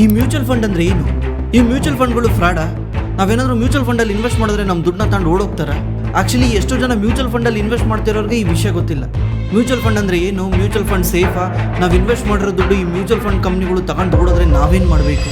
ಈ mutual fund ಅಂದರೆ ಏನು? ಈ ಮ್ಯೂಚುವಲ್ ಫಂಡ್ಗಳು ಫ್ರಾಡಾ? ನಾವೇನಾದರೂ ಮ್ಯೂಚುವಲ್ ಫಂಡಲ್ಲಿ ಇನ್ವೆಸ್ಟ್ ಮಾಡಿದ್ರೆ ನಮ್ಮ ದುಡ್ಡನ್ನ ತಗೊಂಡು ಓಡೋಗ್ತಾರ? ಆ್ಯಕ್ಚುಲಿ ಎಷ್ಟೋ ಜನ ಮ್ಯೂಚುವಲ್ ಫಂಡಲ್ಲಿ ಇನ್ವೆಸ್ಟ್ ಮಾಡ್ತಿರೋರಿಗೆ ಈ ವಿಷಯ ಗೊತ್ತಿಲ್ಲ. ಮ್ಯೂಚುವಲ್ ಫಂಡ್ ಅಂದರೆ ಏನು, ಮ್ಯೂಚುವಲ್ ಫಂಡ್ ಸೇಫಾ, ನಾವು ಇನ್ವೆಸ್ಟ್ ಮಾಡಿರೋ ದುಡ್ಡು ಈ ಮ್ಯೂಚುವಲ್ ಫಂಡ್ ಕಂಪ್ನಿಗಳು ತಗೊಂಡು ಓಡೋದ್ರೆ ನಾವೇನು ಮಾಡಬೇಕು?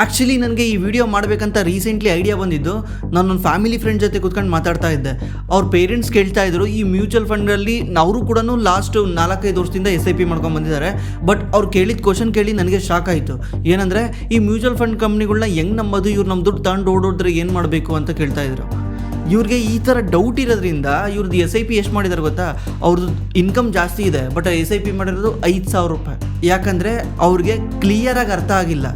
ಆ್ಯಕ್ಚುಲಿ ನನಗೆ ಈ ವಿಡಿಯೋ ಮಾಡಬೇಕಂತ ರೀಸೆಂಟ್ಲಿ ಐಡಿಯಾ ಬಂದಿದ್ದು. ನಾನು ನನ್ನ ಫ್ಯಾಮಿಲಿ ಫ್ರೆಂಡ್ ಜೊತೆ ಕೂತ್ಕೊಂಡು ಮಾತಾಡ್ತಾ ಇದ್ದೆ. ಅವ್ರ ಪೇರೆಂಟ್ಸ್ ಕೇಳ್ತಾ ಇದ್ರು ಈ ಮ್ಯೂಚುವಲ್ ಫಂಡಲ್ಲಿ ಅವರು ಕೂಡ ಲಾಸ್ಟ್ 4-5 ವರ್ಷದಿಂದ SIP ಮಾಡ್ಕೊಂಡು ಬಂದಿದ್ದಾರೆ. ಬಟ್ ಅವ್ರು ಕೇಳಿದ ಕ್ವಶನ್ ಕೇಳಿ ನನಗೆ ಶಾಕ್ ಆಯಿತು. ಏನಂದರೆ ಈ ಮ್ಯೂಚುವಲ್ ಫಂಡ್ ಕಂಪ್ನಿಗಳನ್ನ ಹೆಂಗೆ ನಂಬೋದು, ಇವ್ರು ನಮ್ಮ ದುಡ್ಡು ತಗೊಂಡು ಓಡೋದ್ರೆ ಏನು ಮಾಡಬೇಕು ಅಂತ ಕೇಳ್ತಾ ಇದ್ರು. ಇವ್ರಿಗೆ ಈ ಥರ ಡೌಟ್ ಇರೋದ್ರಿಂದ ಇವ್ರದ್ದು SIP ಎಷ್ಟು ಮಾಡಿದ್ದಾರೆ ಗೊತ್ತಾ? ಅವ್ರದ್ದು ಇನ್ಕಮ್ ಜಾಸ್ತಿ ಇದೆ, ಬಟ್ SIP ಮಾಡಿರೋದು 5,000 ರೂಪಾಯಿ. ಯಾಕಂದರೆ ಅವ್ರಿಗೆ ಕ್ಲಿಯರಾಗಿ ಅರ್ಥ ಆಗಿಲ್ಲ.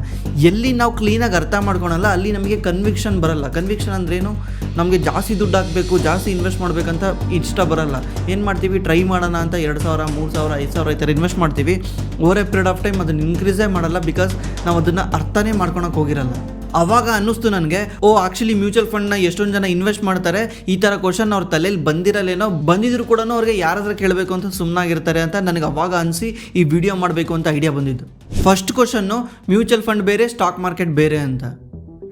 ಎಲ್ಲಿ ನಾವು ಕ್ಲೀನಾಗಿ ಅರ್ಥ ಮಾಡ್ಕೊಳಲ್ಲ ಅಲ್ಲಿ ನಮಗೆ ಕನ್ವಿಕ್ಷನ್ ಬರಲ್ಲ. ಕನ್ವಿಕ್ಷನ್ ಅಂದ್ರೇನು? ನಮಗೆ ಜಾಸ್ತಿ ದುಡ್ಡು ಹಾಕಬೇಕು, ಜಾಸ್ತಿ ಇನ್ವೆಸ್ಟ್ ಮಾಡಬೇಕಂತ ಇಷ್ಟ ಬರಲ್ಲ. ಏನು ಮಾಡ್ತೀವಿ, ಟ್ರೈ ಮಾಡೋಣ ಅಂತ 2,000, 3,000, 5,000 ಈ ಥರ ಇನ್ವೆಸ್ಟ್ ಮಾಡ್ತೀವಿ. Over A period of time ಅದನ್ನು ಇನ್ಕ್ರೀಸೇ ಮಾಡಲ್ಲ, ಬಿಕಾಸ್ ನಾವು ಅದನ್ನು ಅರ್ಥನೇ ಮಾಡ್ಕೊಳಕ್ಕೆ ಹೋಗಿರಲ್ಲ. ಆವಾಗ ಅನ್ನಿಸ್ತು ನನಗೆ, ಆ್ಯಕ್ಚುಲಿ ಮ್ಯೂಚುವಲ್ ಫಂಡ್ನ ಎಷ್ಟೊಂದು ಜನ ಇನ್ವೆಸ್ಟ್ ಮಾಡ್ತಾರೆ, ಈ ಥರ ಕ್ವಶನ್ ಅವ್ರ ತಲೆಯಲ್ಲಿ ಬಂದಿರಲ್ಲೇನೋ, ಬಂದಿದ್ರು ಕೂಡ ಅವ್ರಿಗೆ ಯಾರಾದ್ರೂ ಕೇಳಬೇಕು ಅಂತ ಸುಮ್ಮನಾಗಿರ್ತಾರೆ ಅಂತ ನನಗೆ ಅವಾಗ ಅನಿಸಿ ಈ ವಿಡಿಯೋ ಮಾಡಬೇಕು ಅಂತ ಐಡಿಯಾ ಬಂದಿದ್ದು. ಫಸ್ಟ್ ಕ್ವಶನ್ನು, ಮ್ಯೂಚುವಲ್ ಫಂಡ್ ಬೇರೆ, ಸ್ಟಾಕ್ ಮಾರ್ಕೆಟ್ ಬೇರೆ ಅಂತ.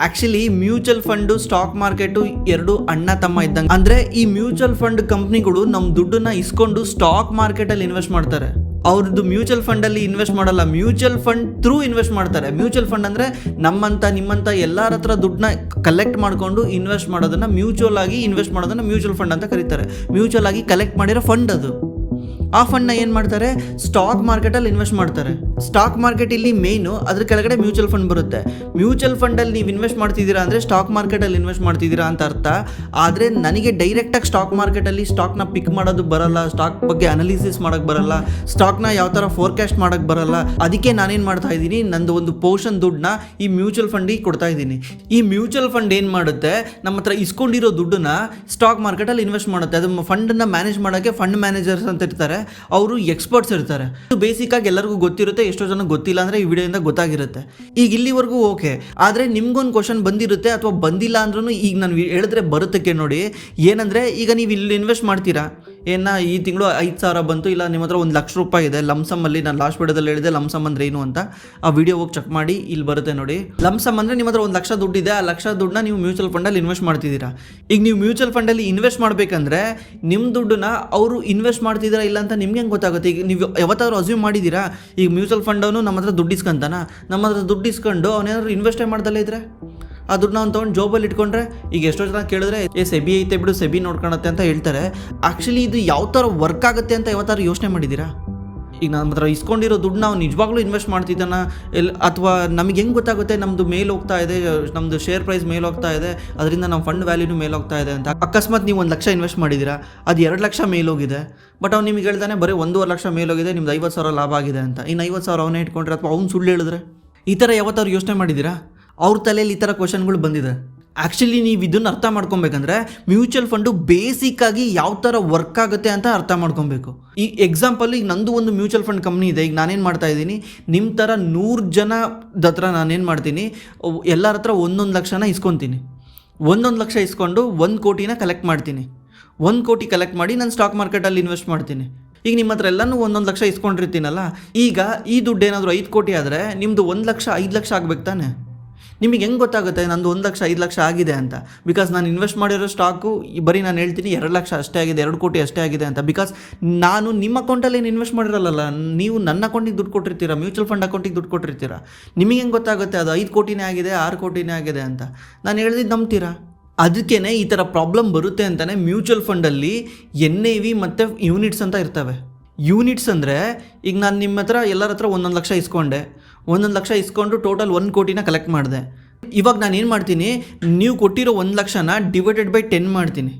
Actually mutual fund, stock market ಎರಡು ಅಣ್ಣ ತಮ್ಮ ಇದ್ದಂಗೆ. ಅಂದರೆ ಈ ಮ್ಯೂಚುವಲ್ ಫಂಡ್ ಕಂಪ್ನಿಗಳು ನಮ್ಮ ದುಡ್ಡನ್ನ ಇಸ್ಕೊಂಡು ಸ್ಟಾಕ್ ಮಾರ್ಕೆಟಲ್ಲಿ ಇನ್ವೆಸ್ಟ್ ಮಾಡ್ತಾರೆ. ಅವ್ರದ್ದು ಮ್ಯೂಚುವಲ್ ಫಂಡಲ್ಲಿ ಇನ್ವೆಸ್ಟ್ ಮಾಡಲ್ಲ, ಮ್ಯೂಚುವಲ್ ಫಂಡ್ ಥ್ರೂ ಇನ್ವೆಸ್ಟ್ ಮಾಡ್ತಾರೆ. ಮ್ಯೂಚುವಲ್ ಫಂಡ್ ಅಂದರೆ ನಿಮ್ಮಂಥ ಎಲ್ಲರ ಹತ್ರ ದುಡ್ಡನ್ನ ಕಲೆಕ್ಟ್ ಮಾಡಿಕೊಂಡು ಇನ್ವೆಸ್ಟ್ ಮಾಡೋದನ್ನು, ಮ್ಯೂಚುವಲ್ ಆಗಿ ಇನ್ವೆಸ್ಟ್ ಮಾಡೋದನ್ನು ಮ್ಯೂಚುವಲ್ ಫಂಡ್ ಅಂತ ಕರೀತಾರೆ. ಮ್ಯೂಚುವಲ್ ಆಗಿ ಕಲೆಕ್ಟ್ ಮಾಡಿರೋ ಫಂಡ್ ಅದು. ಆ ಫಂಡ್ನ ಏನು ಮಾಡ್ತಾರೆ, ಸ್ಟಾಕ್ ಮಾರ್ಕೆಟಲ್ಲಿ ಇನ್ವೆಸ್ಟ್ ಮಾಡ್ತಾರೆ. ಸ್ಟಾಕ್ ಮಾರ್ಕೆಟ್ ಇಲ್ಲಿ ಮೇಯ್ನು, ಅದ್ರ ಕೆಳಗಡೆ ಮ್ಯೂಚುವಲ್ ಫಂಡ್ ಬರುತ್ತೆ. ಮ್ಯೂಚುವಲ್ ಫಂಡಲ್ಲಿ ನೀವು ಇನ್ವೆಸ್ಟ್ ಮಾಡ್ತಿದ್ದೀರಾ ಅಂದರೆ ಸ್ಟಾಕ್ ಮಾರ್ಕೆಟಲ್ಲಿ ಇನ್ವೆಸ್ಟ್ ಮಾಡ್ತಿದ್ದೀರಾ ಅಂತ ಅರ್ಥ. ಆದರೆ ನನಗೆ ಡೈರೆಕ್ಟಾಗಿ ಸ್ಟಾಕ್ ಮಾರ್ಕೆಟಲ್ಲಿ ಸ್ಟಾಕ್ನ ಪಿಕ್ ಮಾಡೋದು ಬರಲ್ಲ, ಸ್ಟಾಕ್ ಬಗ್ಗೆ ಅನಾಲಿಸಿಸ್ ಮಾಡೋಕ್ಕೆ ಬರಲ್ಲ, ಸ್ಟಾಕ್ನ ಯಾವ ಥರ ಫೋರ್ಕಾಸ್ಟ್ ಮಾಡೋಕ್ಕೆ ಬರಲ್ಲ. ಅದಕ್ಕೆ ನಾನೇನು ಮಾಡ್ತಾ ಇದ್ದೀನಿ, ನಂದು ಒಂದು ಪೋರ್ಷನ್ ದುಡ್ಡನ್ನ ಈ ಮ್ಯೂಚುವಲ್ ಫಂಡಿಗೆ ಕೊಡ್ತಾ ಇದ್ದೀನಿ. ಈ ಮ್ಯೂಚುವಲ್ ಫಂಡ್ ಏನು ಮಾಡುತ್ತೆ, ನಮ್ಮ ಹತ್ರ ಇಸ್ಕೊಂಡಿರೋ ದುಡ್ಡನ್ನ ಸ್ಟಾಕ್ ಮಾರ್ಕೆಟಲ್ಲಿ ಇನ್ವೆಸ್ಟ್ ಮಾಡುತ್ತೆ. ಅದು ಫಂಡನ್ನು ಮ್ಯಾನೇಜ್ ಮಾಡೋಕ್ಕೆ ಫಂಡ್ ಮ್ಯಾನೇಜರ್ಸ್ ಅಂತ ಇರ್ತಾರೆ, ಅವರು ಎಕ್ಸ್ಪರ್ಟ್ಸ್ ಇರ್ತಾರೆ. ಬೇಸಿಕ್ ಆಗಿ ಎಲ್ಲರಿಗೂ ಗೊತ್ತಿರುತ್ತೆ, ಎಷ್ಟೋ ಜನ ಗೊತ್ತಿಲ್ಲ ಅಂದರೆ ಈ ವಿಡಿಯೋದಿಂದ ಗೊತ್ತಾಗಿರುತ್ತೆ. ಈಗ ಇಲ್ಲಿವರೆಗೂ ಓಕೆ. ಆದರೆ ನಿಮ್ಗೊಂದು ಕ್ವಶನ್ ಬಂದಿರುತ್ತೆ ಅಥವಾ ಬಂದಿಲ್ಲ ಅಂದ್ರೂ ಈಗ ನಾನು ಹೇಳಿದ್ರೆ ಬರುತ್ತೆ ನೋಡಿ. ಏನಂದರೆ ಈಗ ನೀವು ಇಲ್ಲಿ ಇನ್ವೆಸ್ಟ್ ಮಾಡ್ತೀರಾ, ಈ ತಿಂಗಳು 5,000 ಬಂತು, ಇಲ್ಲ ನಿಮ್ಮ ಹತ್ರ 1,00,000 ರೂಪಾಯಿ ಇದೆ ಲಮ್ಸಮ್ಮಲ್ಲಿ. ನಾನು ಲಾಸ್ಟ್ ವಿಡಿಯೋದಲ್ಲಿ ಹೇಳಿದೆ ಲಮ್ಸಮ್ ಅಂದರೆ ಏನು ಅಂತ. ಆ ವಿಡಿಯೋ ಹೋಗಿ ಚೆಕ್ ಮಾಡಿ, ಇಲ್ಲಿ ಬರುತ್ತೆ ನೋಡಿ. ಲಮ್ಸಮ್ ಅಂದರೆ ನಿಮ್ಮ ಹತ್ರ 1,00,000 ದುಡ್ಡಿದೆ, ಆ 1,00,000 ದುಡ್ಡನ್ನ ನೀವು ಮ್ಯೂಚುವಲ್ ಫಂಡಲ್ಲಿ ಇನ್ವೆಸ್ಟ್ ಮಾಡ್ತಿದ್ದೀರಾ. ಈಗ ನೀವು ಮ್ಯೂಚುವಲ್ ಫಂಡಲ್ಲಿ ಇನ್ವೆಸ್ಟ್ ಮಾಡಬೇಕಂದ್ರೆ ನಿಮ್ಮ ದುಡ್ಡನ್ನ ಅವರು ಇನ್ವೆಸ್ಟ್ ಮಾಡ್ತಿದ್ದೀರಾ ಇಲ್ಲ ಅಂತ ನಿಮ್ಗೆ ಹೆಂಗೆ ಗೊತ್ತಾಗುತ್ತೆ? ಈಗ ನೀವು ಯಾವತ್ತಾದ್ರೂ ಅಸ್ಯೂಮ್ ಮಾಡಿದ್ದೀರಾ, ಈಗ ಮ್ಯೂಚುವಲ್ ಫಂಡವನು ನಮ್ಮ ಹತ್ರ ದುಡ್ಡು ಇಸ್ಕೊಂತಾನ, ನಮ್ಮ ಹತ್ರ ದುಡ್ಡು ಇಸ್ಕೊಂಡು ಅವನೇನಾದ್ರು ಇನ್ವೆಸ್ಟೇ ಮಾಡ್ದಲ್ಲೇ ಇದ್ರೆ ಆ ದುಡ್ಡನ್ನ ಅವ್ನು ತೊಗೊಂಡು ಜೋಬಲ್ಲಿ ಇಟ್ಕೊಂಡ್ರೆ, ಈಗ ಎಷ್ಟೋ ಜನ ಕೇಳಿದ್ರೆ ಸೆಬಿ ಐತೆ ಬಿಡು, ಸೆಬಿ ನೋಡ್ಕೊಳತ್ತೆ ಅಂತ ಹೇಳ್ತಾರೆ. ಆ್ಯಕ್ಚುಲಿ ಇದು ಯಾವ ಥರ ವರ್ಕ್ ಆಗುತ್ತೆ ಅಂತ ಯಾವತ್ತಾರು ಯೋಚನೆ ಮಾಡಿದ್ದೀರಾ? ಈಗ ನಮ್ಮ ಹತ್ರ ಇಸ್ಕೊಂಡಿರೋ ದುಡ್ಡು ನಾವು ನಿಜವಾಗ್ಲೂ ಇನ್ವೆಸ್ಟ್ ಮಾಡ್ತಿದ್ದಾನ ಅಥವಾ ನಮಗೆ ಹೆಂಗೆ ಗೊತ್ತಾಗುತ್ತೆ ನಮ್ಮದು ಮೇಲೆ ಹೋಗ್ತಾ ಇದೆ, ನಮ್ಮದು ಶೇರ್ ಪ್ರೈಸ್ ಮೇಲೆ ಹೋಗ್ತಾ ಇದೆ, ಅದರಿಂದ ನಮ್ಮ ಫಂಡ್ ವ್ಯಾಲ್ಯೂನು ಮೇಲೆ ಹೋಗ್ತಾ ಇದೆ ಅಂತ? ಅಕಸ್ಮಾತ್ ನೀವು 1,00,000 ಇನ್ವೆಸ್ಟ್ ಮಾಡಿದ್ದೀರಾ, ಅದು 2,00,000 ಮೇಲೋಗಿದೆ, ಬಟ್ ಅವ್ನು ನಿಮಗೆ ಹೇಳ್ತಾನೆ ಬರೀ 1,50,000 ಮೇಲೋಗಿದೆ, ನಿಮ್ದು 50,000 ಲಾಭ ಆಗಿದೆ ಅಂತ. ಇನ್ನು 50,000 ಅವನೇ ಇಟ್ಕೊಂಡ್ರೆ ಅಥವಾ ಅವ್ನು ಸುಳ್ಳು ಹೇಳಿದ್ರೆ? ಈ ಥರ ಯಾವತ್ತಾರು ಯೋಚನೆ ಮಾಡಿದ್ದೀರಾ? ಅವ್ರ ತಲೆಯಲ್ಲಿ ಈ ಥರ ಕ್ವಶನ್ಗಳು ಬಂದಿದೆ. ಆ್ಯಕ್ಚುಲಿ ನೀವು ಇದನ್ನು ಅರ್ಥ ಮಾಡ್ಕೊಬೇಕಂದ್ರೆ ಮ್ಯೂಚುವಲ್ ಫಂಡು ಬೇಸಿಕ್ಕಾಗಿ ಯಾವ ಥರ ವರ್ಕ್ ಆಗುತ್ತೆ ಅಂತ ಅರ್ಥ ಮಾಡ್ಕೊಬೇಕು. ಈ ಎಕ್ಸಾಂಪಲ್, ಈಗ ನಂದು ಒಂದು ಮ್ಯೂಚುವಲ್ ಫಂಡ್ ಕಂಪ್ನಿ ಇದೆ. ಈಗ ನಾನೇನು ಮಾಡ್ತಾ ಇದ್ದೀನಿ, ನಿಮ್ಮ ಥರ 100 ಜನದ ಹತ್ರ ನಾನೇನು ಮಾಡ್ತೀನಿ, ಎಲ್ಲರ ಹತ್ರ 1,00,000 ಇಸ್ಕೊತೀನಿ. 1,00,000 ಇಸ್ಕೊಂಡು 1 ಕೋಟಿನ ಕಲೆಕ್ಟ್ ಮಾಡ್ತೀನಿ. 1 ಕೋಟಿ ಕಲೆಕ್ಟ್ ಮಾಡಿ ನಾನು ಸ್ಟಾಕ್ ಮಾರ್ಕೆಟಲ್ಲಿ ಇನ್ವೆಸ್ಟ್ ಮಾಡ್ತೀನಿ. ಈಗ ನಿಮ್ಮ ಹತ್ರ ಎಲ್ಲನೂ 1,00,000 ಇಸ್ಕೊಂಡಿರ್ತೀನಲ್ಲ, ಈಗ ಈ ದುಡ್ಡು ಏನಾದರೂ 5 ಕೋಟಿ ಆದರೆ ನಿಮ್ಮದು 1,00,000 5,00,000 ಆಗಬೇಕು ತಾನೆ? ನಿಮಗೆ ಹೆಂಗೆ ಗೊತ್ತಾಗುತ್ತೆ ನಂದು 1,00,000 5,00,000 ಆಗಿದೆ ಅಂತ? ಬಿಕಾಸ್ ನಾನು ಇನ್ವೆಸ್ಟ್ ಮಾಡಿರೋ ಸ್ಟಾಕು ಬರೀ ನಾನು ಹೇಳ್ತೀನಿ 2,00,000 ಅಷ್ಟೇ ಆಗಿದೆ, 2 ಕೋಟಿ ಅಷ್ಟೇ ಆಗಿದೆ ಅಂತ. ಬಿಕಾಸ್ ನಾನು ನಿಮ್ಮ ಅಕೌಂಟಲ್ಲಿ ಏನು ಇನ್ವೆಸ್ಟ್ ಮಾಡಿರಲ್ಲ, ನೀವು ನನ್ನ ಅಕೌಂಟಿಗೆ ದುಡ್ಡು ಕೊಟ್ಟಿರ್ತೀರಾ, ಮ್ಯೂಚುವಲ್ ಫಂಡ್ ಅಕೌಂಟಿಗೆ ದುಡ್ಡು ಕೊಟ್ಟಿರ್ತೀರಾ. ನಿಮಗೆ ಹೆಂಗೆ ಗೊತ್ತಾಗುತ್ತೆ ಅದು 5 ಕೋಟಿನೇ ಆಗಿದೆ, 6 ಕೋಟಿನೇ ಆಗಿದೆ ಅಂತ? ನಾನು ಹೇಳಿದ್ದು ನಂಬ್ತೀರಾ? ಅದಕ್ಕೇ ಈ ಥರ ಪ್ರಾಬ್ಲಮ್ ಬರುತ್ತೆ ಅಂತಲೇ ಮ್ಯೂಚುವಲ್ ಫಂಡಲ್ಲಿ NAV ಮತ್ತು ಯೂನಿಟ್ಸ್ ಅಂತ ಇರ್ತವೆ. ಯೂನಿಟ್ಸ್ ಅಂದರೆ, ಈಗ ನಾನು ನಿಮ್ಮ ಹತ್ರ ಎಲ್ಲರ ಹತ್ರ 1,00,000 ಇಸ್ಕೊಂಡೆ, 1,00,000 ಇಸ್ಕೊಂಡು ಟೋಟಲ್ 1 ಕೋಟಿನ ಕಲೆಕ್ಟ್ ಮಾಡಿದೆ. ಇವಾಗ ನಾನು ಏನು ಮಾಡ್ತೀನಿ, ನೀವು ಕೊಟ್ಟಿರೋ 1,00,000ನ ಡಿವೈಡೆಡ್ ಬೈ 10 ಮಾಡ್ತೀನಿ.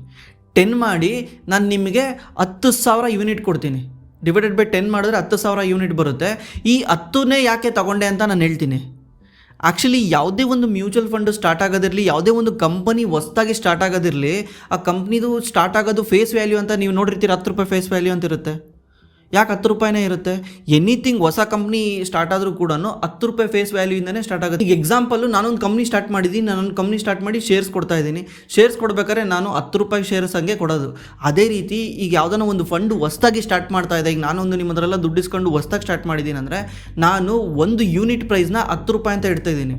10 ಮಾಡಿ ನಾನು ನಿಮಗೆ 10,000 ಯೂನಿಟ್ ಕೊಡ್ತೀನಿ. ಡಿವೈಡೆಡ್ ಬೈ 10 ಮಾಡಿದ್ರೆ 10,000 ಯೂನಿಟ್ ಬರುತ್ತೆ. ಈ 10ನೇ ಯಾಕೆ ತಗೊಂಡೆ ಅಂತ ನಾನು ಹೇಳ್ತೀನಿ. ಆ್ಯಕ್ಚುಲಿ ಯಾವುದೇ ಒಂದು ಮ್ಯೂಚುವಲ್ ಫಂಡು ಸ್ಟಾರ್ಟ್ ಆಗೋದಿರಲಿ, ಯಾವುದೇ ಒಂದು ಕಂಪನಿ ಹೊಸ್ದಾಗಿ ಸ್ಟಾರ್ಟ್ ಆಗೋದಿರಲಿ, ಆ ಕಂಪ್ನಿದು ಸ್ಟಾರ್ಟ್ ಆಗೋದು ಫೇಸ್ ವ್ಯಾಲ್ಯೂ ಅಂತ ನೀವು ನೋಡಿರ್ತೀರ, 10 ರೂಪಾಯಿ ಫೇಸ್ ವ್ಯಾಲ್ಯೂ ಅಂತ ಇರುತ್ತೆ. ಯಾಕೆ 10 ರೂಪಾಯಿನೇ ಇರುತ್ತೆ? ಎನಿಥಿಂಗ್ ಹೊಸ ಕಂಪ್ನಿ ಸ್ಟಾರ್ಟ್ ಆದರೂ ಕೂಡ 10 ರೂಪಾಯಿ ಫೇಸ್ ವ್ಯಾಲ್ಯೂಯಿಂದನೇ ಸ್ಟಾರ್ಟ್ ಆಗುತ್ತೆ. ಈಗ ಎಕ್ಸಾಂಪಲು ನಾನೊಂದು ಕಂಪ್ನಿ ಸ್ಟಾರ್ಟ್ ಮಾಡಿದ್ದೀನಿ, ನಾನೊಂದು ಕಂಪ್ನಿ ಸ್ಟಾರ್ಟ್ ಮಾಡಿ ಶೇರ್ಸ್ ಕೊಡ್ತಾ ಇದ್ದೀನಿ. ಶೇರ್ಸ್ ಕೊಡ್ಬೇಕಾದ್ರೆ ನಾನು 10 ರೂಪಾಯಿ ಶೇರ್ಸ್ ಹಂಗೆ ಕೊಡೋದು. ಅದೇ ರೀತಿ ಈಗ ಯಾವುದನ್ನ ಒಂದು ಫಂಡ್ ಹೊಸ್ದಾಗಿ ಸ್ಟಾರ್ಟ್ ಮಾಡ್ತಾ ಇದೆ, ಈಗ ನಾನೊಂದು ನಿಮ್ಮ ಹತ್ರ ಎಲ್ಲ ದುಡ್ಡು ಇಸ್ಕೊಂಡು ಹೊಸ್ದಾಗಿ ಸ್ಟಾರ್ಟ್ ಮಾಡಿದ್ದೀನಿ ಅಂದರೆ ನಾನು ಒಂದು ಯೂನಿಟ್ ಪ್ರೈಸ್ನ 10 ರೂಪಾಯಿ ಅಂತ ಇಡ್ತಾ ಇದ್ದೀನಿ.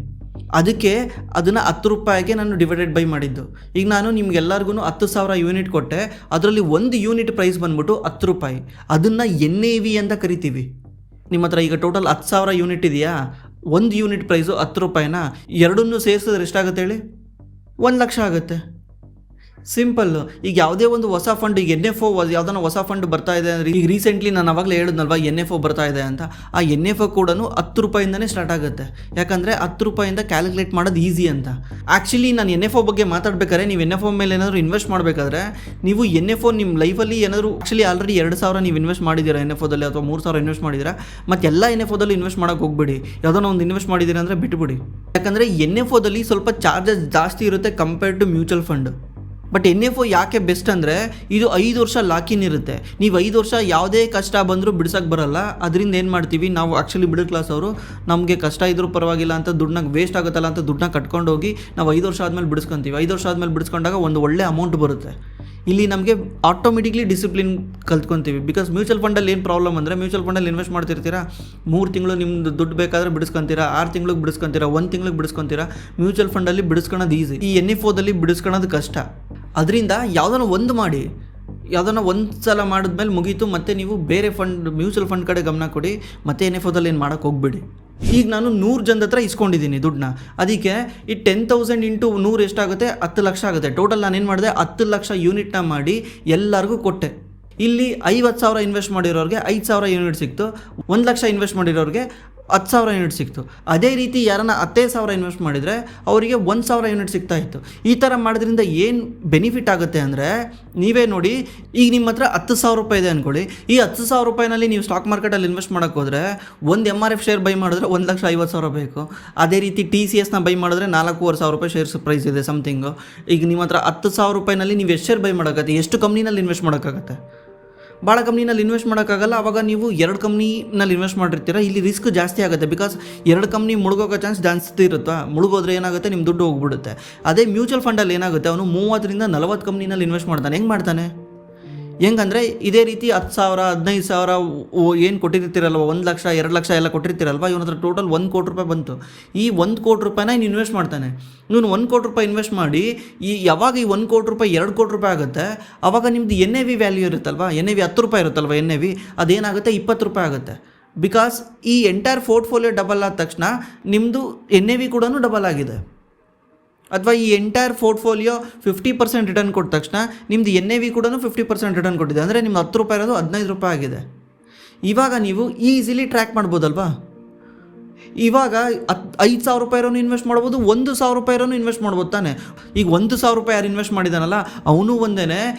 ಅದಕ್ಕೆ ಅದನ್ನು 10 ರೂಪಾಯಿಗೆ ನಾನು ಡಿವೈಡೆಡ್ ಬೈ ಮಾಡಿದ್ದು. ಈಗ ನಾನು ನಿಮ್ಗೆಲ್ಲರಿಗೂ 10,000 ಯೂನಿಟ್ ಕೊಟ್ಟೆ, ಅದರಲ್ಲಿ ಒಂದು ಯೂನಿಟ್ ಪ್ರೈಸ್ ಬಂದ್ಬಿಟ್ಟು 10 ರೂಪಾಯಿ. ಅದನ್ನು NAV ಅಂತ ಕರಿತೀವಿ. ನಿಮ್ಮ ಹತ್ರ ಈಗ ಟೋಟಲ್ 10,000 ಯೂನಿಟ್ ಇದೆಯಾ, ಒಂದು ಯೂನಿಟ್ ಪ್ರೈಸು 10 ರೂಪಾಯಿನ, ಎರಡನ್ನೂ ಸೇರಿಸಿದ್ರೆ ಎಷ್ಟಾಗುತ್ತೆ ಹೇಳಿ? 1 ಲಕ್ಷ ಆಗುತ್ತೆ. ಸಿಂಪಲ್ಲು. ಈಗ ಯಾವುದೇ ಒಂದು ಹೊಸ ಫಂಡ್, ಈಗ NFO ಯಾವುದನ್ನ ಹೊಸ ಫಂಡ್ ಬರ್ತಾ ಇದೆ ಅಂದರೆ, ಈಗ ರೀಸೆಂಟ್ಲಿ ನಾನು ಅವಾಗಲೇ ಹೇಳಿದ್ನಲ್ವ NFO ಬರ್ತಾ ಇದೆ ಅಂತ, ಆ NFO ಕೂಡ 10 ರೂಪಾಯಿಂದನೇ ಸ್ಟಾರ್ಟ್ ಆಗುತ್ತೆ. ಯಾಕಂದರೆ 10 ರೂಪಾಯಿಂದ ಕ್ಯಾಲ್ಕುಲೇಟ್ ಮಾಡೋದು ಈಸಿ ಅಂತ. ಆ್ಯಕ್ಚುಲಿ ನಾನು NFO ಬಗ್ಗೆ ಮಾತಾಡ್ಬೇಕಾದ್ರೆ, ನೀವು NFO ಮೇಲೆ ಏನಾದರೂ ಇನ್ವೆಸ್ಟ್ ಮಾಡಬೇಕಾದ್ರೆ, ನೀವು NFO ನಿಮ್ಮ ಲೈಫಲ್ಲಿ ಏನಾದರೂ ಆ್ಯಕ್ಚುಲಿ ಆಲ್ರೆಡಿ 2,000 ನೀವು ಇನ್ವೆಸ್ಟ್ ಮಾಡಿದ್ದೀರಾ NFOದಲ್ಲಿ, ಅಥವಾ 3,000 ಇನ್ವೆಸ್ಟ್ ಮಾಡಿದ್ದೀರಾ, ಮತ್ತು ಎಲ್ಲ NFOದಲ್ಲಿ ಇನ್ವೆಸ್ಟ್ ಮಾಡೋಕ್ಕೆ ಹೋಗ್ಬೇಡಿ. ಯಾವುದೋ ಒಂದು ಇನ್ವೆಸ್ಟ್ ಮಾಡಿದ್ದೀರಾ ಅಂದರೆ ಬಿಟ್ಟುಬಿಡಿ. ಯಾಕಂದರೆ NFOದಲ್ಲಿ ಸ್ವಲ್ಪ ಚಾರ್ಜಸ್ ಜಾಸ್ತಿ ಇರುತ್ತೆ compared to mutual fund. But NFO ಯಾಕೆ ಬೆಸ್ಟ್ ಅಂದರೆ, ಇದು 5 ವರ್ಷ ಲಾಕಿನ್ ಇರುತ್ತೆ. ನೀವು 5 ವರ್ಷ ಯಾವುದೇ ಕಷ್ಟ ಬಂದರೂ ಬಿಡ್ಸೋಕ್ಕೆ ಬರಲ್ಲ. ಅದರಿಂದ ಏನು ಮಾಡ್ತೀವಿ ನಾವು, ಆ್ಯಕ್ಚುಲಿ ಮಿಡಲ್ ಕ್ಲಾಸ್ ಅವರು, ನಮಗೆ ಕಷ್ಟ ಇದ್ರೂ ಪರವಾಗಿಲ್ಲ ಅಂತ ದುಡ್ಡನ್ನ ವೇಸ್ಟ್ ಆಗುತ್ತಲ್ಲ ಅಂತ ದುಡ್ಡನ್ನ ಕಟ್ಕೊಂಡು ಹೋಗಿ ನಾವು 5 ವರ್ಷ ಆದಮೇಲೆ ಬಿಡಿಸ್ಕೊತೀವಿ. 5 ವರ್ಷ ಆದಮೇಲೆ ಬಿಡಿಸ್ಕೊಂಡಾಗ ಒಂದು ಒಳ್ಳೆ ಅಮೌಂಟ್ ಬರುತ್ತೆ. ಇಲ್ಲಿ ನಮಗೆ ಆಟೋಮೆಟಿಕ್ಲಿ ಡಿಸಿಪ್ಲಿನ್ ಕಲ್ತ್ಕೊತೀವಿ. ಬಿಕಾಸ್ ಮ್ಯೂಚುವಲ್ ಫಂಡಲ್ಲಿ ಏನು ಪ್ರಾಬ್ಲಮ್ ಅಂದರೆ, ಮ್ಯೂಚುವಲ್ ಫಂಡಲ್ಲಿ ಇನ್ವೆಸ್ಟ್ ಮಾಡ್ತಿರ್ತೀರಾ, 3 ತಿಂಗಳು ನಿಮ್ಮದು ದುಡ್ಡು ಬೇಕಾದರೆ ಬಿಡಿಸ್ಕೊತೀರಾ, 6 ತಿಂಗಳಿಗೆ ಬಿಡಿಸ್ಕೊತೀರಾ, 1 ತಿಂಗಳಿಗೆ ಬಿಡಿಸ್ಕೊತೀರಾ. ಮ್ಯೂಚುವಲ್ ಫಂಡಲ್ಲಿ ಬಿಡಿಸ್ಕೊಳೋದು ಈಸಿ, ಈ NFOದಲ್ಲಿ ಬಿಡಿಸ್ಕೊಳೋದು ಕಷ್ಟ. ಅದರಿಂದ ಯಾವುದನ್ನ ಒಂದು ಮಾಡಿ, ಯಾವುದನ್ನ ಒಂದು ಸಲ ಮಾಡಿದ್ಮೇಲೆ ಮುಗೀತು, ಮತ್ತು ನೀವು ಬೇರೆ ಫಂಡ್, ಮ್ಯೂಚುವಲ್ ಫಂಡ್ ಕಡೆ ಗಮನ ಕೊಡಿ. ಮತ್ತು NFOದಲ್ಲಿ ಏನು ಮಾಡೋಕ್ಕೆ ಹೋಗ್ಬೇಡಿ. ಈಗ ನಾನು 100 ಜನದ ಹತ್ರ ಇಸ್ಕೊಂಡಿದ್ದೀನಿ ದುಡ್ಡನ್ನ, ಅದಕ್ಕೆ ಈ 10,000 ಇಂಟು 100 ಎಷ್ಟಾಗುತ್ತೆ? 10 ಲಕ್ಷ ಆಗುತ್ತೆ. ಟೋಟಲ್ ನಾನೇನು ಮಾಡಿದೆ, 10 ಲಕ್ಷ ಯೂನಿಟ್ನ ಮಾಡಿ ಎಲ್ಲರಿಗೂ ಕೊಟ್ಟೆ. ಇಲ್ಲಿ 50,000 ಇನ್ವೆಸ್ಟ್ ಮಾಡಿರೋರಿಗೆ 5,000 ಯೂನಿಟ್ ಸಿಕ್ತು, 1 ಲಕ್ಷ ಇನ್ವೆಸ್ಟ್ ಮಾಡಿರೋರಿಗೆ 10,000 ಯೂನಿಟ್ ಸಿಕ್ತು. ಅದೇ ರೀತಿ ಯಾರನ್ನ 10,000 ಇನ್ವೆಸ್ಟ್ ಮಾಡಿದರೆ ಅವರಿಗೆ 1,000 ಯೂನಿಟ್ ಸಿಗ್ತಾ ಇತ್ತು. ಈ ಥರ ಮಾಡೋದ್ರಿಂದ ಏನು ಬೆನಿಫಿಟ್ ಆಗುತ್ತೆ ಅಂದರೆ, ನೀವೇ ನೋಡಿ, ಈಗ ನಿಮ್ಮ ಹತ್ರ 10,000 ರೂಪಾಯಿ ಇದೆ ಅಂದ್ಕೊಳ್ಳಿ. ಈ 10,000 ರೂಪಾಯಿನಲ್ಲಿ ನೀವು ಸ್ಟಾಕ್ ಮಾರ್ಕೆಟಲ್ಲಿ ಇನ್ವೆಸ್ಟ್ ಮಾಡೋಕ್ಕೆ ಹೋದರೆ, ಒಂದು MRF ಶೇರ್ ಬೈ ಮಾಡಿದ್ರೆ 1,50,000 ಬೇಕು. ಅದೇ ರೀತಿ TCSನ ಬೈ ಮಾಡಿದ್ರೆ 4,500 ರೂಪಾಯಿ ಶೇರ್ಸ್ ಪ್ರೈಸ್ ಇದೆ ಸಮಥಿಂಗು. ಈಗ ನಿಮ್ಮ ಹತ್ರ 10,000 ರೂಪಾಯಿನಲ್ಲಿ ನೀವು ಎಷ್ಟು ಶೇರ್ ಬೈ ಮಾಡೋಕ್ಕಾಗುತ್ತೆ? ಎಷ್ಟು ಕಂಪ್ನಿನಲ್ಲಿ ಇನ್ವೆಸ್ಟ್ ಮಾಡೋಕ್ಕಾಗತ್ತೆ? ಭಾಳ ಕಂಪ್ನಿನಲ್ಲಿ ಇನ್ವೆಸ್ಟ್ ಮಾಡೋಕ್ಕಾಗಲ್ಲ. ಆವಾಗ ನೀವು 2 ಕಂಪ್ನಿನಲ್ಲಿ ಇನ್ವೆಸ್ಟ್ ಮಾಡಿರ್ತೀರ, ಇಲ್ಲಿ ರಿಸ್ಕ್ ಜಾಸ್ತಿ ಆಗುತ್ತೆ. ಬಿಕಾಸ್ 2 ಕಂಪ್ನಿ ಮುಳುಗೋಗೋ ಚಾನ್ಸ್ ಜಾಸ್ತಿ ಇರುತ್ತಾ, ಮುಳುಗೋದ್ರೆ ಏನಾಗುತ್ತೆ, ನಿಮ್ಮ ದುಡ್ಡು ಹೋಗ್ಬಿಡುತ್ತೆ. ಅದೇ ಮ್ಯೂಚುವಲ್ ಫಂಡಲ್ಲಿ ಏನಾಗುತ್ತೆ, ಅವನು 30ರಿಂದ 40 ಕಂಪ್ನಿನಲ್ಲಿ ಇನ್ವೆಸ್ಟ್ ಮಾಡ್ತಾನೆ. ಹೆಂಗೆ ಮಾಡ್ತಾನೆ? ಹೆಂಗಂದರೆ ಇದೇ ರೀತಿ 10,000 15,000 ಏನು ಕೊಟ್ಟಿರ್ತೀರಲ್ವ, 1 ಲಕ್ಷ 2 ಲಕ್ಷ ಎಲ್ಲ ಕೊಟ್ಟಿರ್ತೀರಲ್ವ, ಇವನ ಹತ್ರ ಟೋಟಲ್ 1 ಕೋಟಿ ರೂಪಾಯಿ ಬಂತು. ಈ 1 ಕೋಟಿ ರೂಪಾಯಿನ ಇನ್ನು ಇನ್ವೆಸ್ಟ್ ಮಾಡ್ತಾನೆ. ಇವನು 1 ಕೋಟಿ ರೂಪಾಯಿ ಇನ್ವೆಸ್ಟ್ ಮಾಡಿ ಯಾವಾಗ ಈ 1 ಕೋಟಿ ರೂಪಾಯಿ 2 ಕೋಟಿ ರೂಪಾಯಿ ಆಗುತ್ತೆ, ಆವಾಗ ನಿಮ್ಮದು NAV ವ್ಯಾಲ್ಯೂ ಇರುತ್ತಲ್ವ, NAV 10 ರೂಪಾಯಿ ಇರುತ್ತಲ್ವ, NAV ಅದೇನಾಗುತ್ತೆ 20 ರೂಪಾಯಿ ಆಗುತ್ತೆ. ಬಿಕಾಸ್ ಈ ಎಂಟೈರ್ ಪೋರ್ಟ್ಫೋಲಿಯೋ ಡಬಲ್ ಆದ ತಕ್ಷಣ ನಿಮ್ಮದು NAV ಕೂಡ ಡಬಲ್ ಆಗಿದೆ. ಅಥವಾ ಈ ಎಂಟೈರ್ ಪೋರ್ಟ್ಫೋಲಿಯೋ 50% ರಿಟರ್ನ್ ಕೊಟ್ಟ ತಕ್ಷಣ ನಿಮ್ಮದು NAV ಕೂಡ 50% ರಿಟರ್ನ್ ಕೊಟ್ಟಿದೆ. ಅಂದರೆ ನಿಮ್ಮ 10 ರೂಪಾಯಿ ಇರೋದು 15 ರೂಪಾಯಿ ಆಗಿದೆ. ಇವಾಗ ನೀವು ಈಸಿಲಿ ಟ್ರ್ಯಾಕ್ ಮಾಡ್ಬೋದಲ್ವಾ? ಇವಾಗ 5,000 ರೂಪಾಯಿ ಇರೋನು ಇನ್ವೆಸ್ಟ್ ಮಾಡ್ಬೋದು, 1,000 ರೂಪಾಯಿ ಇರೋನು ಇನ್ವೆಸ್ಟ್ ಮಾಡ್ಬೋದು ತಾನೆ. ಈಗ 1,000 ರೂಪಾಯಿ ಯಾರು ಇನ್ವೆಸ್ಟ್ ಮಾಡಿದಾನಲ್ಲ ಅವನು ಒಂದೇ,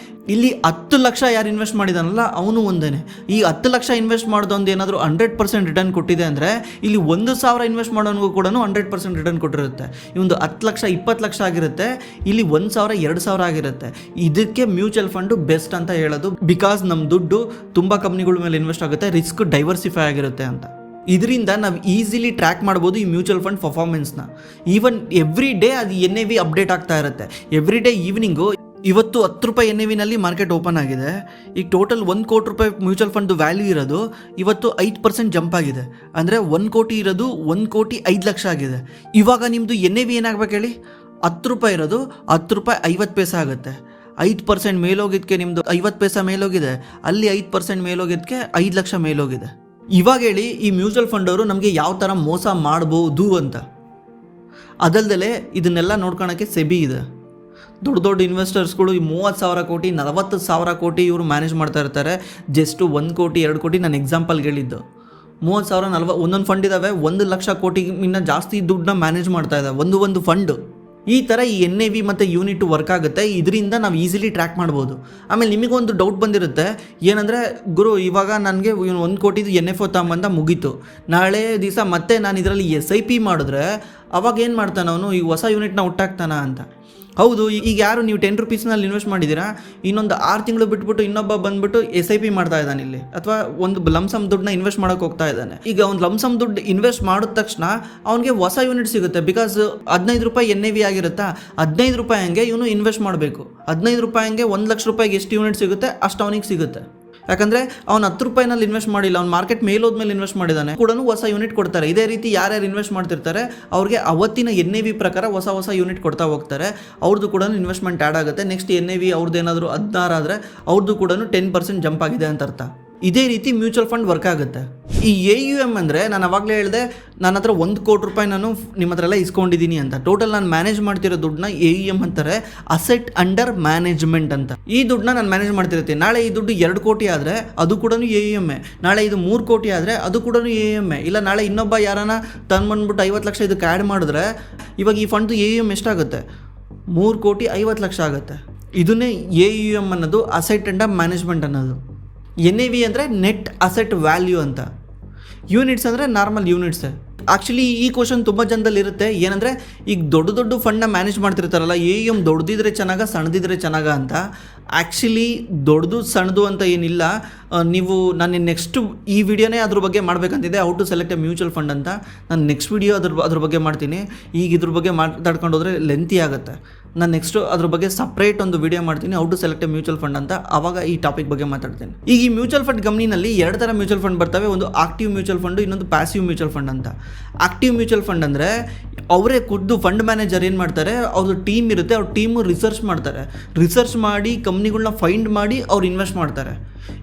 ಇಲ್ಲಿ 10 ಲಕ್ಷ ಯಾರು ಇನ್ವೆಸ್ಟ್ ಮಾಡಿದಾನಲ್ಲ ಅವನು ಒಂದೇ. ಈ 10 ಲಕ್ಷ ಇನ್ವೆಸ್ಟ್ ಮಾಡೋದೊಂದು ಏನಾದರೂ 100% ರಿಟರ್ನ್ ಕೊಟ್ಟಿದೆ ಅಂದರೆ, ಇಲ್ಲಿ 1,000 ಇನ್ವೆಸ್ಟ್ ಮಾಡೋನಿಗೂ ಕೂಡ 100% ರಿಟರ್ನ್ ಕೊಟ್ಟಿರುತ್ತೆ. ಈ ಒಂದು 10 ಲಕ್ಷ 20 ಲಕ್ಷ ಆಗಿರುತ್ತೆ, ಇಲ್ಲಿ 1,000 2,000 ಆಗಿರುತ್ತೆ. ಇದಕ್ಕೆ ಮ್ಯೂಚುವಲ್ ಫಂಡು ಬೆಸ್ಟ್ ಅಂತ ಹೇಳೋದು. ಬಿಕಾಸ್ ನಮ್ಮ ದುಡ್ಡು ತುಂಬ ಕಂಪ್ನಿಗಳ ಮೇಲೆ ಇನ್ವೆಸ್ಟ್ ಆಗುತ್ತೆ, ರಿಸ್ಕ್ ಡೈವರ್ಸಿಫೈ ಆಗಿರುತ್ತೆ ಅಂತ. ಇದರಿಂದ ನಾವು ಈಸಿಲಿ ಟ್ರ್ಯಾಕ್ ಮಾಡ್ಬೋದು ಈ ಮ್ಯೂಚುವಲ್ ಫಂಡ್ ಪರ್ಫಾರ್ಮೆನ್ಸ್ನ. ಈವನ್ ಎವ್ರಿ ಡೇ ಅದು NAV ಅಪ್ಡೇಟ್ ಆಗ್ತಾ ಇರುತ್ತೆ. ಎವ್ರಿ ಡೇ ಈವ್ನಿಂಗು, ಇವತ್ತು 10 ರೂಪಾಯಿ NAVನಲ್ಲಿ ಮಾರ್ಕೆಟ್ ಓಪನ್ ಆಗಿದೆ. ಈಗ ಟೋಟಲ್ 1 ಕೋಟಿ ರೂಪಾಯಿ ಮ್ಯೂಚುವಲ್ ಫಂಡ್ ವ್ಯಾಲ್ಯೂ ಇರೋದು ಇವತ್ತು 5% ಜಂಪ್ ಆಗಿದೆ. ಅಂದರೆ 1 ಕೋಟಿ ಇರೋದು 1 ಕೋಟಿ 5 ಲಕ್ಷ ಆಗಿದೆ. ಇವಾಗ ನಿಮ್ಮದು NAV ಏನಾಗಬೇಕು ಹೇಳಿ? 10 ರೂಪಾಯಿ ಇರೋದು 10 ರೂಪಾಯಿ 50 ಪೈಸೆ ಆಗುತ್ತೆ. 5% ಮೇಲೋಗಿದ್ದಕ್ಕೆ ನಿಮ್ಮದು 50 ಪೈಸೆ ಮೇಲೋಗಿದೆ, ಅಲ್ಲಿ 5% ಮೇಲೋಗಿದ್ದಕ್ಕೆ 5 ಲಕ್ಷ ಮೇಲೋಗಿದೆ. ಇವಾಗ ಹೇಳಿ, ಈ ಮ್ಯೂಚುವಲ್ ಫಂಡ್ ಅವರು ನಮಗೆ ಯಾವ ಥರ ಮೋಸ ಮಾಡ್ಬೋದು ಅಂತ. ಅದಲ್ದಲೆ ಇದನ್ನೆಲ್ಲ ನೋಡ್ಕೊಳಕ್ಕೆ ಸೆಬಿ ಇದೆ. ದೊಡ್ಡ ದೊಡ್ಡ ಇನ್ವೆಸ್ಟರ್ಸ್ಗಳು ಈ 30,000 ಕೋಟಿ 40,000 ಕೋಟಿ ಇವರು ಮ್ಯಾನೇಜ್ ಮಾಡ್ತಾ ಇರ್ತಾರೆ. ಜಸ್ಟ್ 1 ಕೋಟಿ 2 ಕೋಟಿ ನಾನು ಎಕ್ಸಾಂಪಲ್ಗೆ ಹೇಳಿದ್ದು. 30,000 40 ಒಂದೊಂದು ಫಂಡ್ ಇದ್ದಾವೆ 1 ಲಕ್ಷ ಕೋಟಿಗಿನ್ನ ಜಾಸ್ತಿ ದುಡ್ಡನ್ನ ಮ್ಯಾನೇಜ್ ಮಾಡ್ತಾ ಇದ್ದಾವೆ ಒಂದು ಫಂಡು. ಈ ಥರ ಈ NAV ಮತ್ತು ಯೂನಿಟ್ ವರ್ಕ್ ಆಗುತ್ತೆ. ಇದರಿಂದ ನಾವು ಈಸಿಲಿ ಟ್ರ್ಯಾಕ್ ಮಾಡ್ಬೋದು. ಆಮೇಲೆ ನಿಮಗೊಂದು ಡೌಟ್ ಬಂದಿರುತ್ತೆ, ಏನಂದರೆ ಗುರು ಇವಾಗ ನನಗೆ 1 ಕೋಟಿದು NFO ತಗೊಂಬಂದ ಮುಗೀತು, ನಾಳೆ ದಿವಸ ಮತ್ತೆ ನಾನು ಇದರಲ್ಲಿ SIP ಮಾಡಿದ್ರೆ ಅವಾಗ ಏನು ಮಾಡ್ತಾನೆ ಅವನು, ಈ ಹೊಸ ಯೂನಿಟ್ನ ಹುಟ್ಟಾಕ್ತಾನ ಅಂತ. ಹೌದು, ಈಗ ಯಾರು ನೀವು 10 ರುಪೀಸ್ನಲ್ಲಿ ಇನ್ವೆಸ್ಟ್ ಮಾಡಿದ್ದೀರಾ, ಇನ್ನೊಂದು 6 ತಿಂಗಳು ಬಿಟ್ಬಿಟ್ಟು ಇನ್ನೊಬ್ಬ ಬಂದ್ಬಿಟ್ಟು SIP ಮಾಡ್ತಾ ಇದ್ದಾನೆ ಇಲ್ಲಿ, ಅಥವಾ ಒಂದು ಲಮ್ಸಮ್ ದುಡ್ಡನ್ನ ಇನ್ವೆಸ್ಟ್ ಮಾಡೋಕೆ ಹೋಗ್ತಾ ಇದ್ದಾನೆ. ಈಗ ಒಂದು ಲಮ್ಸಮ್ ದುಡ್ಡು ಇನ್ವೆಸ್ಟ್ ಮಾಡಿದ ತಕ್ಷಣ ಅವನಿಗೆ ಹೊಸ ಯೂನಿಟ್ ಸಿಗುತ್ತೆ. ಬಿಕಾಸ್ 15 ರೂಪಾಯಿ NAV ಆಗಿರುತ್ತಾ, 15 ರೂಪಾಯಿ ಹಂಗೆ ಇವನು ಇನ್ವೆಸ್ಟ್ ಮಾಡಬೇಕು. 15 ರೂಪಾಯಿ ಹಂಗೆ 1 ಲಕ್ಷ ರೂಪಾಯಿಗೆ ಎಷ್ಟು ಯೂನಿಟ್ ಸಿಗುತ್ತೆ ಅಷ್ಟು ಅವನಿಗೆ ಸಿಗುತ್ತೆ. ಯಾಕಂದರೆ ಅವ್ನು 10 ರೂಪಾಯಿನಲ್ಲಿ ಇನ್ವೆಸ್ಟ್ ಮಾಡಿಲ್ಲ, ಅವ್ನು ಮಾರ್ಕೆಟ್ ಮೇಲೋದ್ಮೇಲೆ ಇನ್ವೆಸ್ಟ್ ಮಾಡಿದ್ದಾನೆ, ಕೂಡ ಹೊಸ ಯೂನಿಟ್ ಕೊಡ್ತಾರೆ. ಇದೇ ರೀತಿ ಯಾರ್ಯಾರು ಇನ್ವೆಸ್ಟ್ ಮಾಡ್ತಿರ್ತಾರೆ ಅವ್ರಿಗೆ ಅವತ್ತಿನ NAV ಪ್ರಕಾರ ಹೊಸ ಯೂನಿಟ್ ಕೊಡ್ತಾ ಹೋಗ್ತಾರೆ. ಅವ್ರದ್ದು ಕೂಡ ಇನ್ವೆಸ್ಟ್ಮೆಂಟ್ ಆ್ಯಡ್ ಆಗುತ್ತೆ. ನೆಕ್ಸ್ಟ್ NAV ಅವ್ರದ್ದು ಏನಾದರೂ 16 ಆದರೆ ಅವ್ರದ್ದು ಕೂಡ 10% ಜಂಪ್ ಆಗಿದೆ ಅಂತ ಅರ್ಥ. ಇದೇ ರೀತಿ ಮ್ಯೂಚುವಲ್ ಫಂಡ್ ವರ್ಕ್ ಆಗುತ್ತೆ. ಈ AUM ಅಂದರೆ ನಾನು ಅವಾಗಲೇ ಹೇಳಿದೆ, ನನ್ನ ಹತ್ರ 1 ಕೋಟಿ ರೂಪಾಯಿ ನಾನು ನಿಮ್ಮ ಹತ್ರ ಎಲ್ಲ ಇಸ್ಕೊಂಡಿದ್ದೀನಿ ಅಂತ. ಟೋಟಲ್ ನಾನು ಮ್ಯಾನೇಜ್ ಮಾಡ್ತಿರೋ ದುಡ್ಡನ್ನ AUM ಅಂತಾರೆ, ಅಸೆಟ್ ಅಂಡರ್ ಮ್ಯಾನೇಜ್ಮೆಂಟ್ ಅಂತ. ಈ ದುಡ್ಡನ್ನ ನಾನು ಮ್ಯಾನೇಜ್ ಮಾಡ್ತಿರ್ತೀನಿ. ನಾಳೆ ಈ ದುಡ್ಡು 2 ಕೋಟಿ ಆದರೆ ಅದು ಕೂಡ AUM. ನಾಳೆ ಇದು 3 ಕೋಟಿ ಆದರೆ ಅದು ಕೂಡ AUM. ಇಲ್ಲ ನಾಳೆ ಇನ್ನೊಬ್ಬ ಯಾರನ್ನ ತಂದ್ಬಂದ್ಬಿಟ್ಟು 50 ಲಕ್ಷ ಇದಕ್ಕೆ ಆ್ಯಡ್ ಮಾಡಿದ್ರೆ ಇವಾಗ ಈ ಫಂಡ್ದು AUM ಎಷ್ಟಾಗುತ್ತೆ? 3 ಕೋಟಿ 50 ಲಕ್ಷ ಆಗುತ್ತೆ. ಇದನ್ನೇ AUM ಅನ್ನೋದು, ಅಸೆಟ್ ಅಂಡರ್ ಮ್ಯಾನೇಜ್ಮೆಂಟ್ ಅನ್ನೋದು. NAV ಅಂದರೆ ನೆಟ್ ಅಸೆಟ್ ವ್ಯಾಲ್ಯೂ ಅಂತ. ಯೂನಿಟ್ಸ್ ಅಂದರೆ ನಾರ್ಮಲ್ ಯೂನಿಟ್ಸೇ. ಆ್ಯಕ್ಚುಲಿ ಈ ಕ್ವಶನ್ ತುಂಬ ಜನದಲ್ಲಿ ಇರುತ್ತೆ, ಏನಂದರೆ ಈಗ ದೊಡ್ಡ ಫಂಡ್ನ ಮ್ಯಾನೇಜ್ ಮಾಡ್ತಿರ್ತಾರಲ್ಲ, AUM ದೊಡ್ಡದಿದ್ರೆ ಚೆನ್ನಾಗ ಸಣ್ಣದಿದ್ರೆ ಚೆನ್ನಾಗ ಅಂತ. ಆ್ಯಕ್ಚುಲಿ ದೊಡ್ಡದು ಸಣ್ಣದು ಅಂತ ಏನಿಲ್ಲ. ನೀವು ನಾನು ನೆಕ್ಸ್ಟ್ ಈ ವಿಡಿಯೋನೇ ಅದ್ರ ಬಗ್ಗೆ ಮಾಡಬೇಕಂತಿದೆ, how to select a mutual fund ಅಂತ. ನಾನು ನೆಕ್ಸ್ಟ್ ವಿಡಿಯೋ ಅದ್ರ ಬಗ್ಗೆ ಮಾಡ್ತೀನಿ. ಈಗ ಇದ್ರ ಬಗ್ಗೆ ಮಾತಾಡ್ಕೊಂಡು ಹೋದರೆ ಲೆಂತಿ ಆಗುತ್ತೆ. ನಾನು ನೆಕ್ಸ್ಟು ಅದ್ರ ಬಗ್ಗೆ ಸಪ್ರೇಟ್ ಒಂದು ವಿಡಿಯೋ ಮಾಡ್ತೀನಿ, how to select a mutual fund ಅಂತ. ಆವಾಗ ಈ ಟಾಪಿಕ್ ಬಗ್ಗೆ ಮಾತಾಡ್ತೀನಿ. ಈಗ ಈ ಮ್ಯೂಚುವಲ್ ಫಂಡ್ ಕಂಪ್ನಿನಲ್ಲಿ 2 ಥರ ಮ್ಯೂಚುವಲ್ ಫಂಡ್ ಬರ್ತವೆ. ಒಂದು ಆಕ್ಟಿವ್ ಮ್ಯೂಚುವಲ್ ಫಂಡು, ಇನ್ನೊಂದು ಪ್ಯಾಸಿವ್ ಮ್ಯೂಚುವಲ್ ಫಂಡ್ ಅಂತ. ಆಕ್ಟಿವ್ ಮ್ಯೂಚುವಲ್ ಫಂಡ್ ಅಂದರೆ ಅವರೇ ಖುದ್ದು ಫಂಡ್ ಮ್ಯಾನೇಜರ್ ಏನು ಮಾಡ್ತಾರೆ, ಅವ್ರದ್ದು ಟೀಮ್ ಇರುತ್ತೆ, ಅವ್ರ ಟೀಮು ರಿಸರ್ಚ್ ಮಾಡ್ತಾರೆ. ರಿಸರ್ಚ್ ಮಾಡಿ ಕಂಪ್ನಿಗಳನ್ನ ಫೈಂಡ್ ಮಾಡಿ ಅವ್ರು ಇನ್ವೆಸ್ಟ್ ಮಾಡ್ತಾರೆ.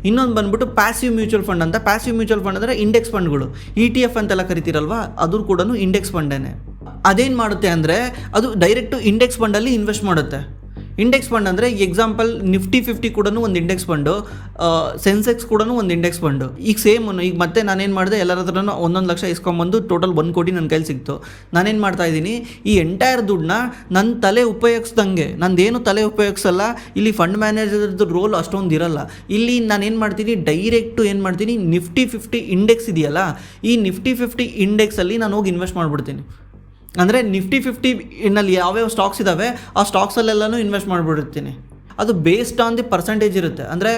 ಇನ್ನೊಂದು ಬಂದ್ಬಿಟ್ಟು ಪ್ಯಾಸಿವ್ ಮ್ಯೂಚುವಲ್ ಫಂಡ್ ಅಂತ. ಪ್ಯಾಸಿವ್ ಮ್ಯೂಚುವಲ್ ಫಂಡ್ ಅಂದರೆ ಇಂಡೆಕ್ಸ್ ಫಂಡ್ಗಳು, ETF ಅಂತೆಲ್ಲ ಕರಿತೀರಲ್ವಾ, ಅದು ಕೂಡ ಇಂಡೆಕ್ಸ್ ಫಂಡೇನೆ. ಅದೇನು ಮಾಡುತ್ತೆ ಅಂದರೆ ಅದು ಡೈರೆಕ್ಟು ಇಂಡೆಕ್ಸ್ ಫಂಡಲ್ಲಿ ಇನ್ವೆಸ್ಟ್ ಮಾಡುತ್ತೆ. ಇಂಡೆಕ್ಸ್ ಫಂಡ್ ಅಂದರೆ ಎಕ್ಸಾಂಪಲ್ Nifty 50 ಕೂಡ ಒಂದು ಇಂಡೆಕ್ಸ್ ಫಂಡು, ಸೆನ್ಸೆಕ್ಸ್ ಕೂಡ ಒಂದು ಇಂಡೆಕ್ಸ್ ಫಂಡು. ಈಗ ಸೇಮ್ ಈಗ ಮತ್ತೆ ನಾನೇನು ಮಾಡಿದೆ, ಎಲ್ಲರ ಹತ್ರನೂ 1 ಲಕ್ಷ ಇಸ್ಕೊಂಬಂದು ಟೋಟಲ್ 1 ಕೋಟಿ ನನ್ನ ಕೈಲಿ ಸಿಕ್ತು. ನಾನೇನು ಮಾಡ್ತಾ ಇದ್ದೀನಿ, ಈ ಎಂಟೈರ್ ದುಡ್ಡನ್ನ ನನ್ನ ತಲೆ ಉಪಯೋಗಿಸ್ದಂಗೆ, ನಂದೇನು ತಲೆ ಉಪಯೋಗಿಸಲ್ಲ. ಇಲ್ಲಿ ಫಂಡ್ ಮ್ಯಾನೇಜರ್ದು ರೋಲ್ ಅಷ್ಟೊಂದು ಇರಲ್ಲ. ಇಲ್ಲಿ ನಾನೇನು ಮಾಡ್ತೀನಿ, ಡೈರೆಕ್ಟು ಏನು ಮಾಡ್ತೀನಿ, Nifty 50 ಇಂಡೆಕ್ಸ್ ಇದೆಯಲ್ಲ, ಈ Nifty 50 ಇಂಡೆಕ್ಸಲ್ಲಿ ನಾನು ಹೋಗಿ ಇನ್ವೆಸ್ಟ್ ಮಾಡಿಬಿಡ್ತೀನಿ. ಅಂದರೆ Nifty 50 ಇನ್ನಲ್ಲಿ ಯಾವ್ಯಾವ ಸ್ಟಾಕ್ಸ್ ಇದ್ದಾವೆ ಆ ಸ್ಟಾಕ್ಸಲ್ಲೆಲ್ಲನೂ ಇನ್ವೆಸ್ಟ್ ಮಾಡಿಬಿಡ್ತೀನಿ. ಅದು ಬೇಸ್ಡ್ ಆನ್ ದಿ ಪರ್ಸೆಂಟೇಜ್ ಇರುತ್ತೆ. ಅಂದರೆ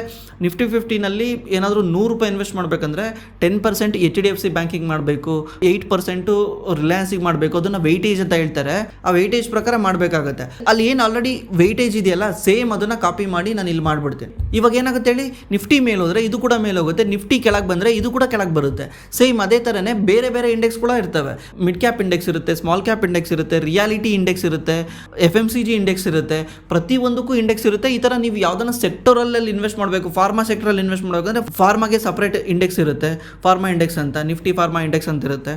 Nifty 50ನಲ್ಲಿ ಏನಾದರೂ 100 ರೂಪಾಯಿ ಇನ್ವೆಸ್ಟ್ ಮಾಡಬೇಕಂದ್ರೆ 10% HDFC ಬ್ಯಾಂಕಿಂಗ್ ಮಾಡಬೇಕು, 8% ರಿಲಯನ್ಸಿಗೆ ಮಾಡಬೇಕು. ಅದನ್ನು ವೆಯ್ಟೇಜ್ ಅಂತ ಹೇಳ್ತಾರೆ. ಆ ವೆಯ್ಟೇಜ್ ಪ್ರಕಾರ ಮಾಡಬೇಕಾಗತ್ತೆ. ಅಲ್ಲಿ ಏನು ಆಲ್ರೆಡಿ ವೆಯ್ಟೇಜ್ ಇದೆಯಲ್ಲ, ಸೇಮ್ ಅದನ್ನು ಕಾಪಿ ಮಾಡಿ ನಾನು ಇಲ್ಲಿ ಮಾಡಿಬಿಡ್ತೀನಿ. ಇವಾಗ ಏನಾಗುತ್ತೆ ಹೇಳಿ, ನಿಫ್ಟಿ ಮೇಲೆ ಹೋದರೆ ಇದು ಕೂಡ ಮೇಲೆ ಹೋಗುತ್ತೆ, ನಿಫ್ಟಿ ಕೆಳಗೆ ಬಂದರೆ ಇದು ಕೂಡ ಕೆಳಗೆ ಬರುತ್ತೆ. ಸೇಮ್ ಅದೇ ಥರನೇ ಬೇರೆ ಬೇರೆ ಇಂಡೆಕ್ಸ್ ಕೂಡ ಇರ್ತವೆ. ಮಿಡ್ ಕ್ಯಾಪ್ ಇಂಡೆಕ್ಸ್ ಇರುತ್ತೆ, ಸ್ಮಾಲ್ ಕ್ಯಾಪ್ ಇಂಡೆಕ್ಸ್ ಇರುತ್ತೆ, ರಿಯಾಲಿಟಿ ಇಂಡೆಕ್ಸ್ ಇರುತ್ತೆ, FMCG ಇಂಡೆಕ್ಸ್ ಇರುತ್ತೆ. ಪ್ರತಿಯೊಂದಕ್ಕೂ ಇಂಡೆಕ್ಸ್ ಇರುತ್ತೆ. ಈ ಥರ ನೀವು ಯಾವುದನ್ನ ಸೆಕ್ಟರಲ್ಲಿ ಇನ್ವೆಸ್ಟ್ ಮಾಡಬೇಕು, ಫಾರ್ಮಾ ಸೆಕ್ಟರಲ್ಲಿ ಇನ್ವೆಸ್ಟ್ ಮಾಡಬೇಕಂದ್ರೆ ಫಾರ್ಮಾಗೆ ಸಪ್ರೇಟ್ ಇಂಡೆಕ್ಸ್ ಇರುತ್ತೆ, ಫಾರ್ಮಾ ಇಂಡೆಕ್ಸ್ ಅಂತ, ನಿಫ್ಟಿ ಫಾರ್ಮಾ ಇಂಡೆಕ್ಸ್ ಅಂತ ಇರುತ್ತೆ.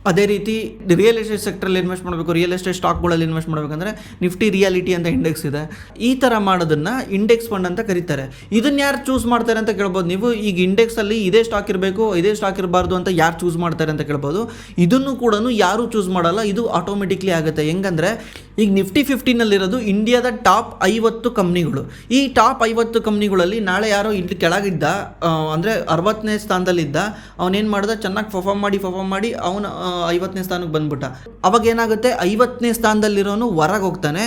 ಅದೇ ರೀತಿ ರಿಯಲ್ ಎಸ್ಟೇಟ್ ಸೆಕ್ಟ್ರಲ್ಲಿ ಇನ್ವೆಸ್ಟ್ ಮಾಡಬೇಕು, ರಿಯಲ್ ಎಸ್ಟೇಟ್ ಸ್ಟಾಕ್ಗಳಲ್ಲಿ ಇನ್ವೆಸ್ಟ್ ಮಾಡಬೇಕಂದ್ರೆ ನಿಫ್ಟಿ ರಿಯಾಲಿಟಿ ಅಂತ ಇಂಡೆಕ್ಸ್ ಇದೆ. ಈ ಥರ ಮಾಡೋದನ್ನು ಇಂಡೆಕ್ಸ್ ಫಂಡ್ ಅಂತ ಕರೀತಾರೆ. ಇದನ್ನು ಯಾರು ಚೂಸ್ ಮಾಡ್ತಾರೆ ಅಂತ ಕೇಳ್ಬೋದು ನೀವು. ಈಗ ಇಂಡೆಕ್ಸಲ್ಲಿ ಇದೇ ಸ್ಟಾಕ್ ಇರಬೇಕು, ಇದೇ ಸ್ಟಾಕ್ ಇರಬಾರ್ದು ಅಂತ ಯಾರು ಚೂಸ್ ಮಾಡ್ತಾರೆ ಅಂತ ಕೇಳ್ಬೋದು. ಇದನ್ನು ಕೂಡ ಯಾರು ಚೂಸ್ ಮಾಡಲ್ಲ, ಇದು ಆಟೋಮೆಟಿಕ್ಲಿ ಆಗುತ್ತೆ. ಹೆಂಗಂದರೆ ಈಗ Nifty 50ನಲ್ಲಿರೋದು ಇಂಡಿಯಾದ ಟಾಪ್ 50 ಕಂಪ್ನಿಗಳು. ಈ ಟಾಪ್ 50 ಕಂಪ್ನಿಗಳಲ್ಲಿ ನಾಳೆ ಯಾರೋ ಇಲ್ಲಿ ಕೆಳಗಿದ್ದ, ಅಂದರೆ 60ನೇ ಸ್ಥಾನದಲ್ಲಿದ್ದ, ಅವನೇನು ಮಾಡ್ದ, ಚೆನ್ನಾಗಿ ಪರ್ಫಾರ್ಮ್ ಮಾಡಿ ಅವನು 50ನೇ ಸ್ಥಾನಕ್ಕೆ ಬಂದ್ಬಿಟ್ಟ. ಅವಾಗ ಏನಾಗುತ್ತೆ, 50ನೇ ಸ್ಥಾನದಲ್ಲಿರೋನು ಹೊರಗೆ ಹೋಗ್ತಾನೆ.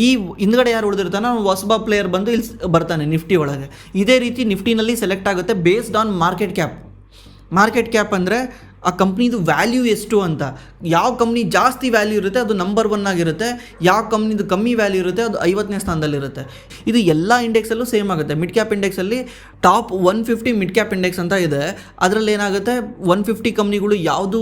ಈ ಹಿಂದ್ಗಡೆ ಯಾರು ಉಳಿದಿರ್ತಾನೆ, ಅವ್ನು ಹೊಸಬ ಪ್ಲೇಯರ್ ಬಂದು ಇಲ್ಲಿ ಬರ್ತಾನೆ ನಿಫ್ಟಿ ಒಳಗೆ. ಇದೇ ರೀತಿ ನಿಫ್ಟಿನಲ್ಲಿ ಸೆಲೆಕ್ಟ್ ಆಗುತ್ತೆ based on market cap. Market cap ಅಂದರೆ ಆ ಕಂಪ್ನಿದು ವ್ಯಾಲ್ಯೂ ಎಷ್ಟು ಅಂತ. ಯಾವ ಕಂಪ್ನಿ ಜಾಸ್ತಿ ವ್ಯಾಲ್ಯೂ ಇರುತ್ತೆ ಅದು ನಂಬರ್ 1 ಆಗಿರುತ್ತೆ, ಯಾವ ಕಂಪ್ನಿದು ಕಮ್ಮಿ ವ್ಯಾಲ್ಯೂ ಇರುತ್ತೆ ಅದು 50ನೇ ಸ್ಥಾನದಲ್ಲಿರುತ್ತೆ. ಇದು ಎಲ್ಲ ಇಂಡೆಕ್ಸಲ್ಲೂ ಸೇಮ್ ಆಗುತ್ತೆ. ಮಿಡ್ ಕ್ಯಾಪ್ ಇಂಡೆಕ್ಸಲ್ಲಿ ಟಾಪ್ 150 ಮಿಡ್ ಕ್ಯಾಪ್ ಇಂಡೆಕ್ಸ್ ಅಂತ ಇದೆ. ಅದರಲ್ಲಿ ಏನಾಗುತ್ತೆ, 150 ಕಂಪ್ನಿಗಳು ಯಾವುದು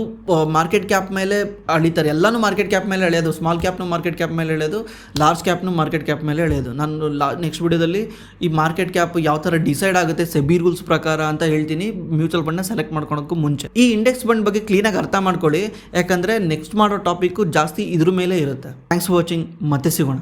ಮಾರ್ಕೆಟ್ ಕ್ಯಾಪ್ ಮೇಲೆ ಅಳಿತಾರೆ, ಎಲ್ಲನೂ ಮಾರ್ಕೆಟ್ ಕ್ಯಾಪ್ ಮೇಲೆ ಎಳೆಯೋದು. ಸ್ಮಾಲ್ ಕ್ಯಾಪ್ನು ಮಾರ್ಕೆಟ್ ಕ್ಯಾಪ್ ಮೇಲೆ ಎಳೆಯೋದು, ಲಾರ್ಜ್ ಕ್ಯಾಪ್ನು ಮಾರ್ಕೆಟ್ ಕ್ಯಾಪ್ ಮೇಲೆ ಎಳೆಯೋದು. ನಾನು ನೆಕ್ಸ್ಟ್ ವಿಡಿಯೋದಲ್ಲಿ ಈ ಮಾರ್ಕೆಟ್ ಕ್ಯಾಪ್ ಯಾವ ಥರ ಡಿಸೈಡ್ ಆಗುತ್ತೆ ಸೆಬಿ ರೂಲ್ಸ್ ಪ್ರಕಾರ ಅಂತ ಹೇಳ್ತೀನಿ, ಮ್ಯೂಚುವಲ್ ಫಂಡ್ನ ಸೆಲೆಕ್ಟ್ ಮಾಡ್ಕೊಳಕ್ಕೂ ಮುಂಚೆ. ಈ ಇಂಡೆಕ್ಸ್ ಫಂಡ್ ಬಗ್ಗೆ ಕ್ಲೀನಾಗಿ ಅರ್ಥ ಮಾಡ್ಕೊಳ್ಳಿ, ಯಾಕಂದರೆ ನೆಕ್ಸ್ಟ್ ಮಾಡೋ ಟಾಪಿಕ್ಕು ಜಾಸ್ತಿ ಇದ್ರ ಮೇಲೆ ಇರುತ್ತೆ. ಥ್ಯಾಂಕ್ಸ್ ಫಾರ್ ವಾಚಿಂಗ್, ಮತ್ತೆ ಸಿಗೋಣ.